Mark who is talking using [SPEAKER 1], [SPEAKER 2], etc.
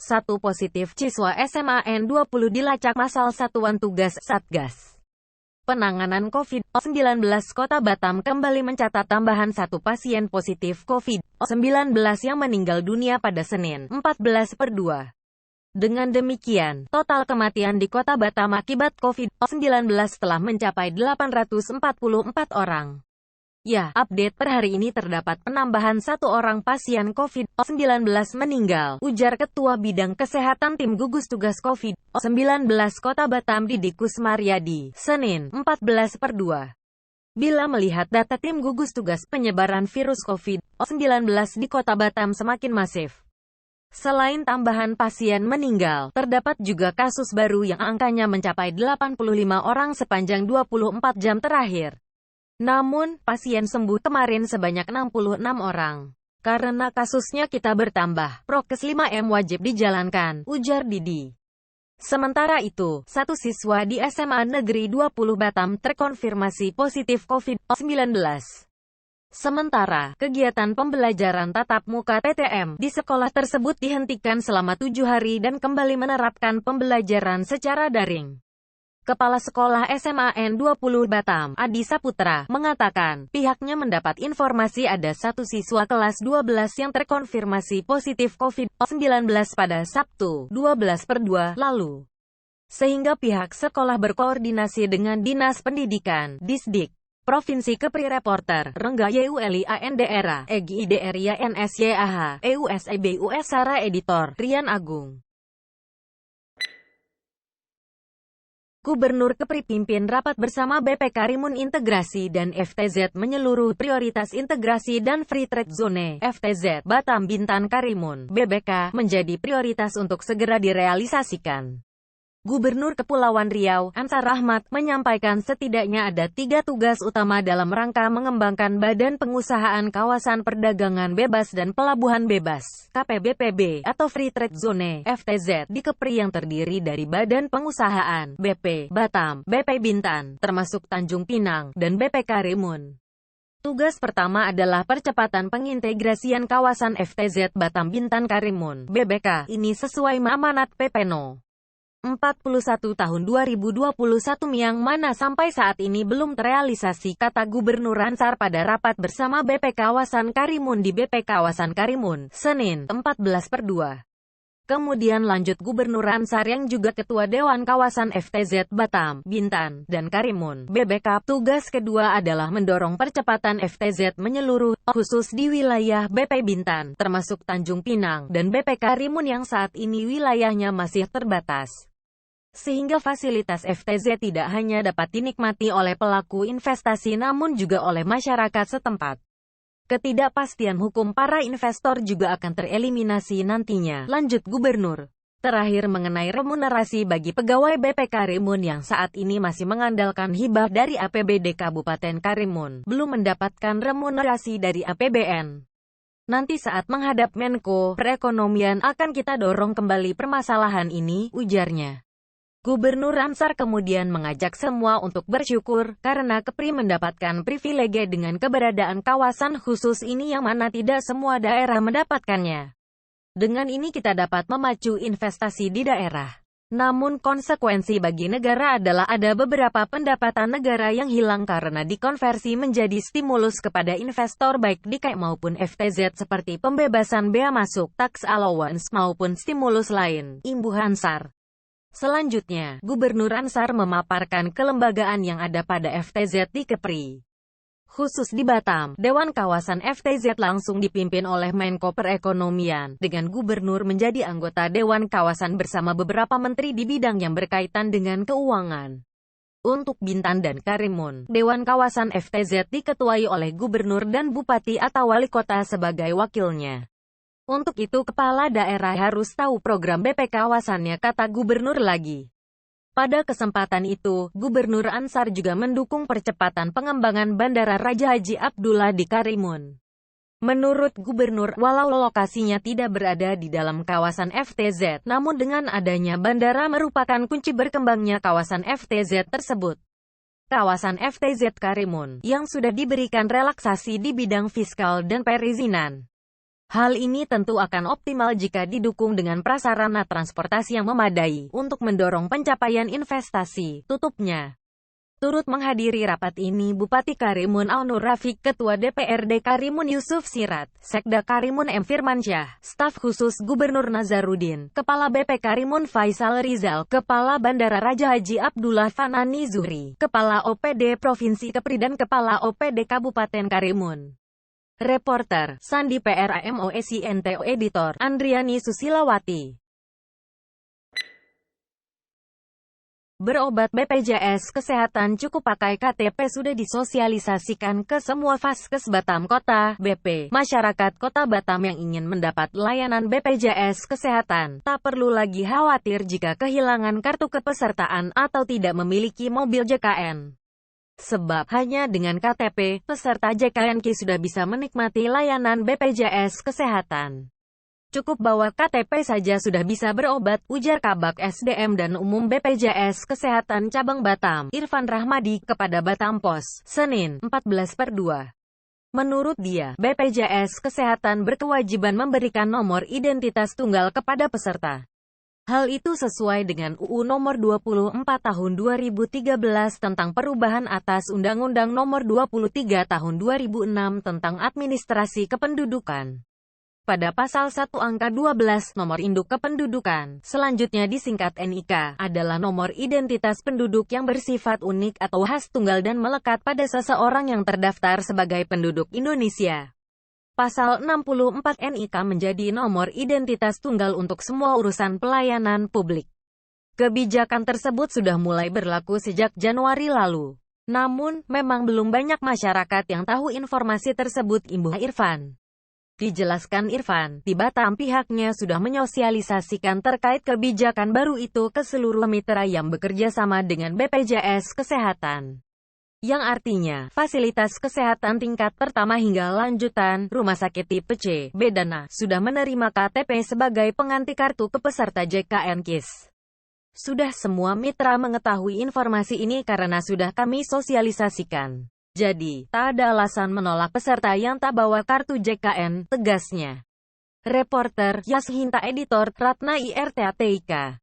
[SPEAKER 1] Satu positif siswa SMAN 20 dilacak Massal Satuan Tugas Satgas Penanganan COVID-19 Kota Batam kembali mencatat tambahan satu pasien positif COVID-19 yang meninggal dunia pada Senin, 14/2. Dengan demikian, total kematian di Kota Batam akibat COVID-19 telah mencapai 844 orang. Ya, update per hari ini terdapat penambahan satu orang pasien COVID-19 meninggal, ujar Ketua Bidang Kesehatan Tim Gugus Tugas COVID-19 Kota Batam Didi Kusmaryadi, Senin, 14/2. Bila melihat data Tim Gugus Tugas, penyebaran virus COVID-19 di Kota Batam semakin masif. Selain tambahan pasien meninggal, terdapat juga kasus baru yang angkanya mencapai 85 orang sepanjang 24 jam terakhir. Namun, pasien sembuh kemarin sebanyak 66 orang. Karena kasusnya kita bertambah, prokes 5M wajib dijalankan, ujar Didi. Sementara itu, satu siswa di SMA Negeri 20 Batam terkonfirmasi positif COVID-19. Sementara, kegiatan pembelajaran tatap muka TTM di sekolah tersebut dihentikan selama 7 hari dan kembali menerapkan pembelajaran secara daring. Kepala Sekolah SMAN 20 Batam, Adi Saputra, mengatakan, pihaknya mendapat informasi ada satu siswa kelas 12 yang terkonfirmasi positif COVID-19 pada Sabtu, 12/2 lalu. Sehingga pihak sekolah berkoordinasi dengan Dinas Pendidikan, Disdik, Provinsi Kepri Reporter, Rengga YULIAN Daerah, EGI DRI NSYAH, EUSEBUS Sara Editor, Rian Agung. Gubernur Kepri pimpin rapat bersama BP Karimun Integrasi dan FTZ menyeluruh prioritas integrasi dan free trade zone FTZ Batam Bintan Karimun BBK menjadi prioritas untuk segera direalisasikan. Gubernur Kepulauan Riau, Ansar Ahmad, menyampaikan setidaknya ada 3 tugas utama dalam rangka mengembangkan Badan Pengusahaan Kawasan Perdagangan Bebas dan Pelabuhan Bebas, KPBPB, atau Free Trade Zone, FTZ, di Kepri yang terdiri dari Badan Pengusahaan, BP, Batam, BP Bintan, termasuk Tanjung Pinang, dan BP Karimun. Tugas pertama adalah percepatan pengintegrasian kawasan FTZ Batam Bintan Karimun, BBK, ini sesuai amanat PP No. 41 tahun 2021 yang mana sampai saat ini belum terrealisasi, kata Gubernur Ansar pada rapat bersama BP Kawasan Karimun di BP Kawasan Karimun, Senin, 14/2. Kemudian lanjut Gubernur Ansar yang juga Ketua Dewan Kawasan FTZ Batam, Bintan, dan Karimun, BBK, tugas kedua adalah mendorong percepatan FTZ menyeluruh, khusus di wilayah BP Bintan, termasuk Tanjung Pinang, dan BP Karimun yang saat ini wilayahnya masih terbatas. Sehingga fasilitas FTZ tidak hanya dapat dinikmati oleh pelaku investasi namun juga oleh masyarakat setempat. Ketidakpastian hukum para investor juga akan tereliminasi nantinya, lanjut Gubernur. Terakhir mengenai remunerasi bagi pegawai BP Karimun yang saat ini masih mengandalkan hibah dari APBD Kabupaten Karimun, belum mendapatkan remunerasi dari APBN. Nanti saat menghadap Menko Perekonomian akan kita dorong kembali permasalahan ini, ujarnya. Gubernur Ansar kemudian mengajak semua untuk bersyukur, karena Kepri mendapatkan privilege dengan keberadaan kawasan khusus ini yang mana tidak semua daerah mendapatkannya. Dengan ini kita dapat memacu investasi di daerah. Namun konsekuensi bagi negara adalah ada beberapa pendapatan negara yang hilang karena dikonversi menjadi stimulus kepada investor baik di KAI maupun FTZ seperti pembebasan bea masuk, tax allowance maupun stimulus lain, imbuh Ansar. Selanjutnya, Gubernur Ansar memaparkan kelembagaan yang ada pada FTZ di Kepri. Khusus di Batam, Dewan Kawasan FTZ langsung dipimpin oleh Menko Perekonomian, dengan Gubernur menjadi anggota Dewan Kawasan bersama beberapa menteri di bidang yang berkaitan dengan keuangan. Untuk Bintan dan Karimun, Dewan Kawasan FTZ diketuai oleh Gubernur dan Bupati atau Wali Kota sebagai wakilnya. Untuk itu kepala daerah harus tahu program BP kawasannya, kata Gubernur lagi. Pada kesempatan itu, Gubernur Ansar juga mendukung percepatan pengembangan Bandara Raja Haji Abdullah di Karimun. Menurut Gubernur, walau lokasinya tidak berada di dalam kawasan FTZ, namun dengan adanya bandara merupakan kunci berkembangnya kawasan FTZ tersebut. Kawasan FTZ Karimun, yang sudah diberikan relaksasi di bidang fiskal dan perizinan, Hal ini tentu akan optimal jika didukung dengan prasarana transportasi yang memadai untuk mendorong pencapaian investasi, tutupnya. Turut menghadiri rapat ini Bupati Karimun Aunur Rafiq, Ketua DPRD Karimun Yusuf Sirat, Sekda Karimun M. Firmansyah, Staf Khusus Gubernur Nazarudin, Kepala BP Karimun Faisal Rizal, Kepala Bandara Raja Haji Abdullah Fanani Zuhri, Kepala OPD Provinsi Kepri dan Kepala OPD Kabupaten Karimun. Reporter, Sandi PRAMOSINTO Editor, Andriani Susilawati. Berobat BPJS Kesehatan cukup pakai KTP sudah disosialisasikan ke semua Vaskes Batam Kota, BP. Masyarakat Kota Batam yang ingin mendapat layanan BPJS Kesehatan, tak perlu lagi khawatir jika kehilangan kartu kepesertaan atau tidak memiliki mobil JKN. Sebab hanya dengan KTP, peserta JKN-Ki sudah bisa menikmati layanan BPJS Kesehatan. Cukup bawa KTP saja sudah bisa berobat, ujar Kabak SDM dan Umum BPJS Kesehatan Cabang Batam, Irfan Rahmadi, kepada Batam Pos, Senin, 14/2. Menurut dia, BPJS Kesehatan berkewajiban memberikan nomor identitas tunggal kepada peserta. Hal itu sesuai dengan UU Nomor 24 Tahun 2013 tentang perubahan atas Undang-Undang Nomor 23 Tahun 2006 tentang Administrasi Kependudukan. Pada pasal 1 angka 12 nomor induk kependudukan, selanjutnya disingkat NIK, adalah nomor identitas penduduk yang bersifat unik atau khas tunggal dan melekat pada seseorang yang terdaftar sebagai penduduk Indonesia. Pasal 64 NIK menjadi nomor identitas tunggal untuk semua urusan pelayanan publik. Kebijakan tersebut sudah mulai berlaku sejak Januari lalu. Namun, memang belum banyak masyarakat yang tahu informasi tersebut, imbuh Irfan. Dijelaskan Irfan, di Batam pihaknya sudah menyosialisasikan terkait kebijakan baru itu ke seluruh mitra yang bekerja sama dengan BPJS Kesehatan. Yang artinya, fasilitas kesehatan tingkat pertama hingga lanjutan, rumah sakit tipe C, B dan A, sudah menerima KTP sebagai pengganti kartu kepeserta JKN-KIS. Sudah semua mitra mengetahui informasi ini karena sudah kami sosialisasikan. Jadi, tak ada alasan menolak peserta yang tak bawa kartu JKN, tegasnya. Reporter, Yashinta Editor, Ratna IRTA TIK.